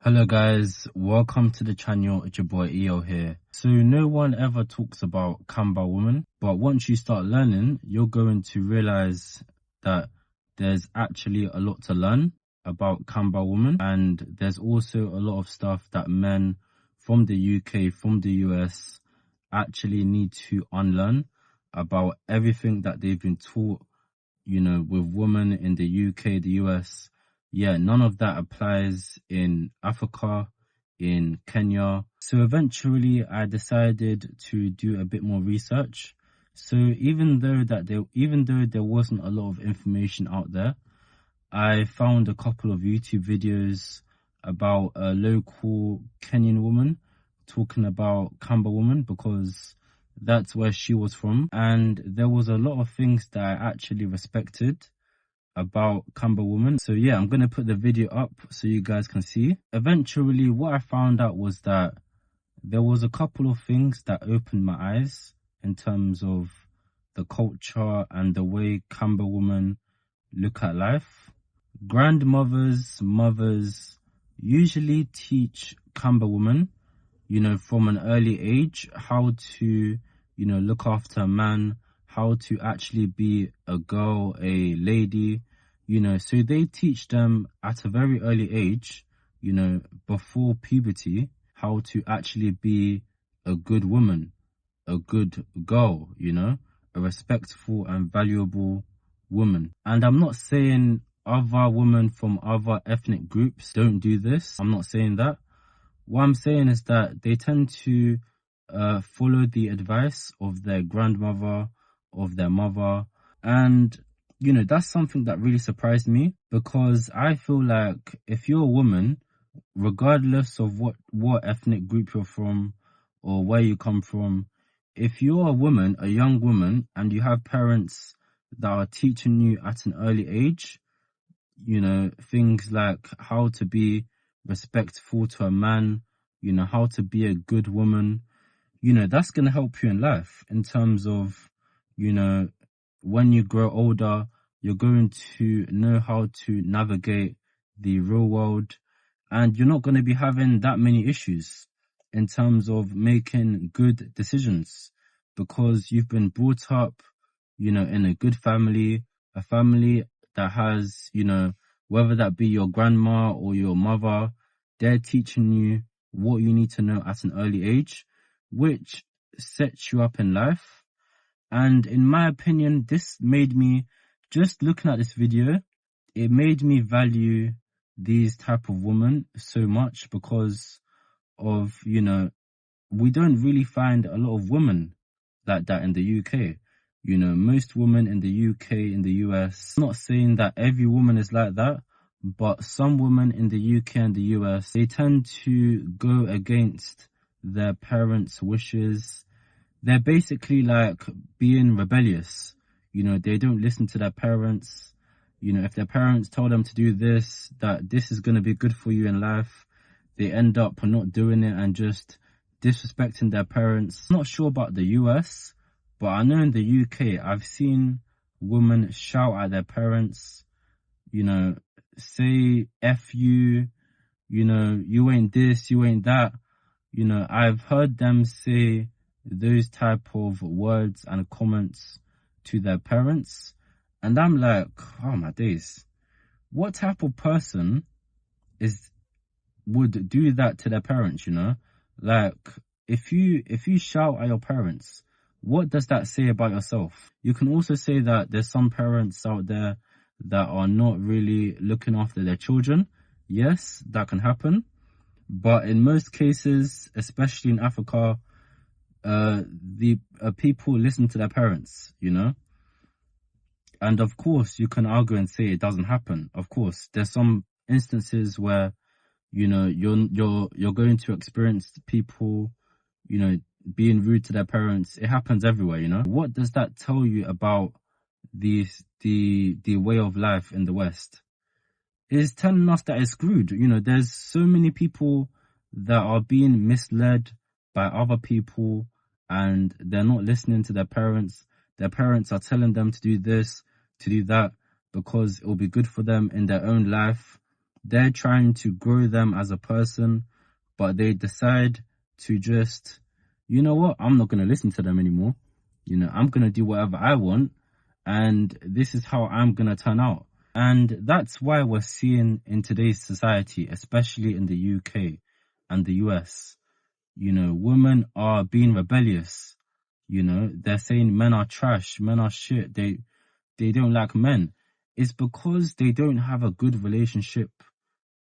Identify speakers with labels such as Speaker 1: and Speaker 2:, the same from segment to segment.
Speaker 1: Hello guys, welcome to the channel. It's your boy EO here. So no one ever talks about Kamba women, but once you start learning, you're going to realize that there's actually a lot to learn about Kamba women, and there's also a lot of stuff that men from the UK, from the US actually need to unlearn about everything that they've been taught, with women in the UK, the US. Yeah, none of that applies in Africa, in Kenya. So eventually I decided to do a bit more research. So even though there wasn't a lot of information out there, I found a couple of YouTube videos about a local Kenyan woman talking about Kamba woman, because that's where she was from. And there was a lot of things that I actually respected about Kamba woman. So yeah, I'm going to put the video up so you guys can see. Eventually, what I found out was that there was a couple of things that opened my eyes in terms of the culture and the way Kamba women look at life. Grandmothers, mothers usually teach Kamba women, from an early age, how to, look after a man, how to actually be a girl, a lady, so they teach them at a very early age, before puberty, how to actually be a good woman, a good girl, a respectful and valuable woman. And I'm not saying other women from other ethnic groups don't do this. I'm not saying that. What I'm saying is that they tend to follow the advice of their grandmother, of their mother. And, that's something that really surprised me, because I feel like if you're a woman, regardless of what ethnic group you're from or where you come from, if you're a woman, a young woman, and you have parents that are teaching you at an early age, things like how to be respectful to a man, how to be a good woman, that's going to help you in life in terms of, when you grow older, you're going to know how to navigate the real world, and you're not going to be having that many issues in terms of making good decisions, because you've been brought up, in a good family, a family that has, whether that be your grandma or your mother, they're teaching you what you need to know at an early age, which sets you up in life. And in my opinion, this made me, just looking at this video, it made me value these type of women so much, because of, we don't really find a lot of women like that in the UK. Most women in the UK, in the US, I'm not saying that every woman is like that, but some women in the UK and the US, they tend to go against their parents' wishes. They're basically like being rebellious. They don't listen to their parents. If their parents tell them to do this, that this is going to be good for you in life, they end up not doing it and just disrespecting their parents. I'm not sure about the US, but I know in the UK, I've seen women shout at their parents, say F you, you ain't this, you ain't that. I've heard them say those type of words and comments to their parents, and I'm like, oh my days, what type of person would do that to their parents? Like, if you shout at your parents, what does that say about yourself? You can also say that there's some parents out there that are not really looking after their children. Yes, that can happen, but in most cases, especially in Africa, the people listen to their parents, and of course you can argue and say it doesn't happen. Of course, there's some instances where, you're going to experience people, being rude to their parents. It happens everywhere, What does that tell you about the way of life in the West? It's telling us that it's screwed. There's so many people that are being misled by other people, and they're not listening to their parents. Their parents are telling them to do this, to do that, because it will be good for them in their own life. They're trying to grow them as a person, but they decide to just, you know what, I'm not going to listen to them anymore. You know, I'm going to do whatever I want, and this is how I'm going to turn out. And that's why we're seeing in today's society, especially in the UK and the US, you know, women are being rebellious. You know, they're saying men are trash, men are shit, they don't like men. It's because they don't have a good relationship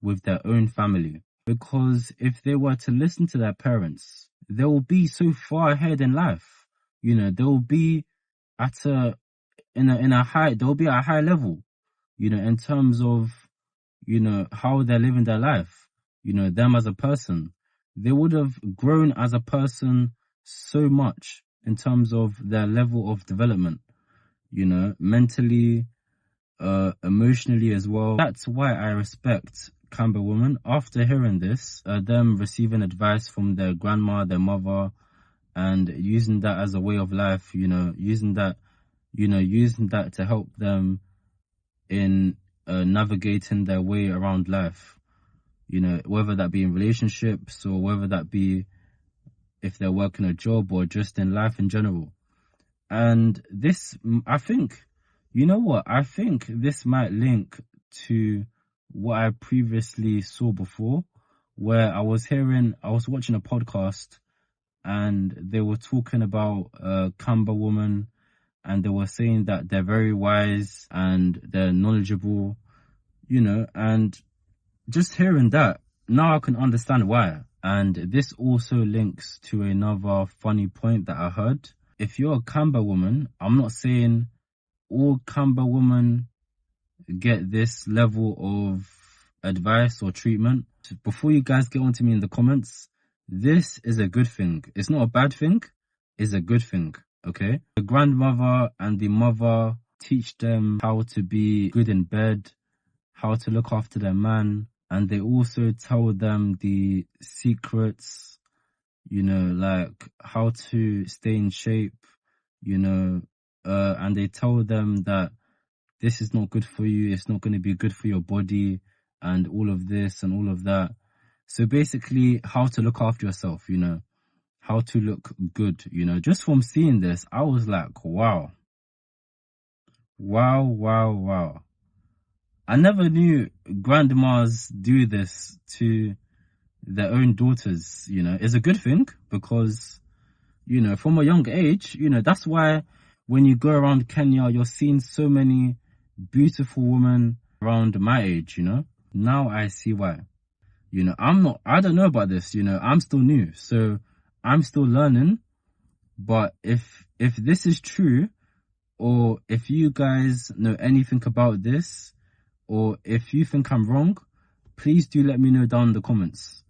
Speaker 1: with their own family. Because if they were to listen to their parents, they will be so far ahead in life. You know, they'll be at they'll be at a high level, you know, in terms of, you know, how they're living their life, you know, them as a person. They would have grown as a person so much in terms of their level of development, you know, mentally, emotionally as well. That's why I respect Kamba women. After hearing this, them receiving advice from their grandma, their mother, and using that as a way of life, you know, using that to help them in navigating their way around life, you know, whether that be in relationships or whether that be if they're working a job or just in life in general. And this, I think, you know what, I think this might link to what I previously saw before, where I was watching a podcast and they were talking about Kamba woman, and they were saying that they're very wise and they're knowledgeable, you know, and just hearing that, now I can understand why. And this also links to another funny point that I heard. If you're a Kamba woman, I'm not saying all Kamba women get this level of advice or treatment. Before you guys get onto me in the comments, this is a good thing. It's not a bad thing, it's a good thing, okay? The grandmother and the mother teach them how to be good in bed, how to look after their man, and they also tell them the secrets, you know, like how to stay in shape, you know, and they tell them that this is not good for you, it's not going to be good for your body, and all of this and all of that. So basically, how to look after yourself, you know, how to look good, you know. Just from seeing this, I was like, wow. Wow, wow, wow. I never knew grandmas do this to their own daughters, you know. It's a good thing because, you know, from a young age, you know, that's why when you go around Kenya, you're seeing so many beautiful women around my age, you know. Now I see why. You know, I don't know about this, you know, I'm still new, so I'm still learning. But if this is true, or if you guys know anything about this, or if you think I'm wrong, please do let me know down in the comments.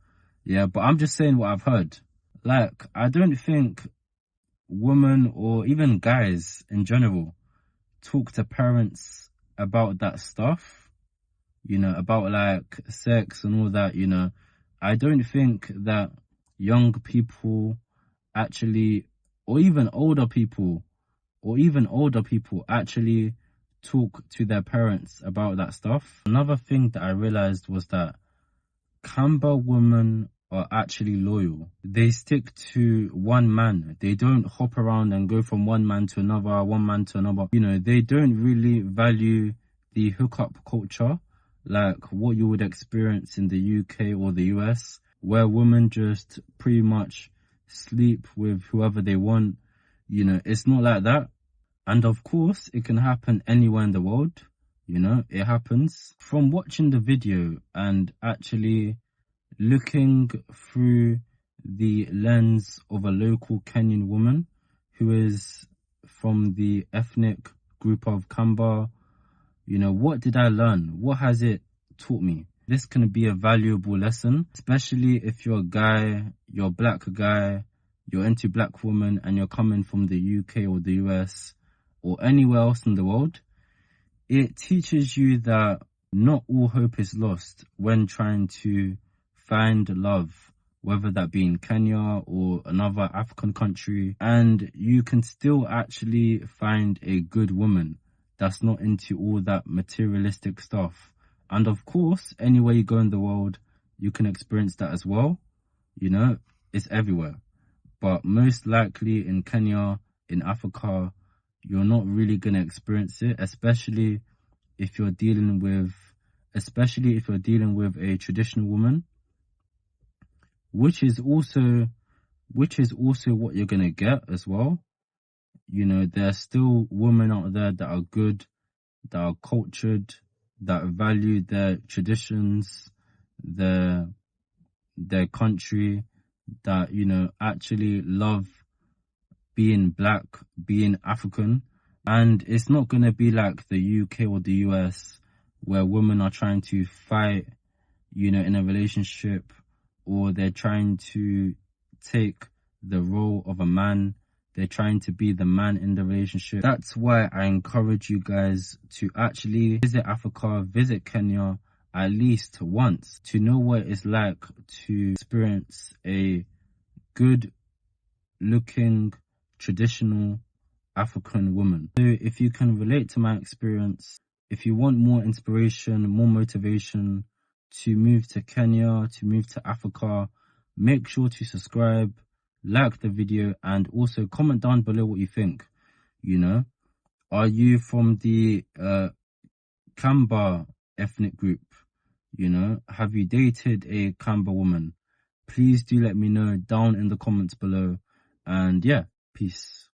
Speaker 1: Yeah, but I'm just saying what I've heard. Like, I don't think women or even guys in general talk to parents about that stuff, you know, about like sex and all that, you know. I don't think that young people actually, or even older people actually talk to their parents about that stuff. Another thing that I realized was that Kamba women are actually loyal. They stick to one man. They don't hop around and go from one man to another, one man to another. You know, they don't really value the hookup culture like what you would experience in the UK or the US, where women just pretty much sleep with whoever they want. You know, it's not like that. And of course, it can happen anywhere in the world. You know, it happens. From watching the video and actually looking through the lens of a local Kenyan woman who is from the ethnic group of Kamba, you know, what did I learn? What has it taught me? This can be a valuable lesson, especially if you're a guy, you're a black guy, you're into black women, and you're coming from the UK or the US or anywhere else in the world. It teaches you that not all hope is lost when trying to find love, whether that be in Kenya or another African country, and you can still actually find a good woman that's not into all that materialistic stuff And of course, anywhere you go in the world, you can experience that as well. You know, it's everywhere. But most likely in Kenya, in Africa, you're not really going to experience it, especially if you're dealing with a traditional woman, which is also what you're going to get as well. You know, there are still women out there that are good, that are cultured, that value their traditions, their country, that, you know, actually love being black, being African. And it's not going to be like the UK or the US where women are trying to fight, you know, in a relationship, or they're trying to take the role of a man. They're trying to be the man in the relationship. That's why I encourage you guys to actually visit Africa, visit Kenya at least once, to know what it's like to experience a good looking traditional African woman. So if you can relate to my experience, if you want more inspiration, more motivation to move to Kenya, to move to Africa, make sure to subscribe, like the video, and also comment down below what you think. You know, are you from the Kamba ethnic group? You know, have you dated a Kamba woman? Please do let me know down in the comments below. And yeah, peace.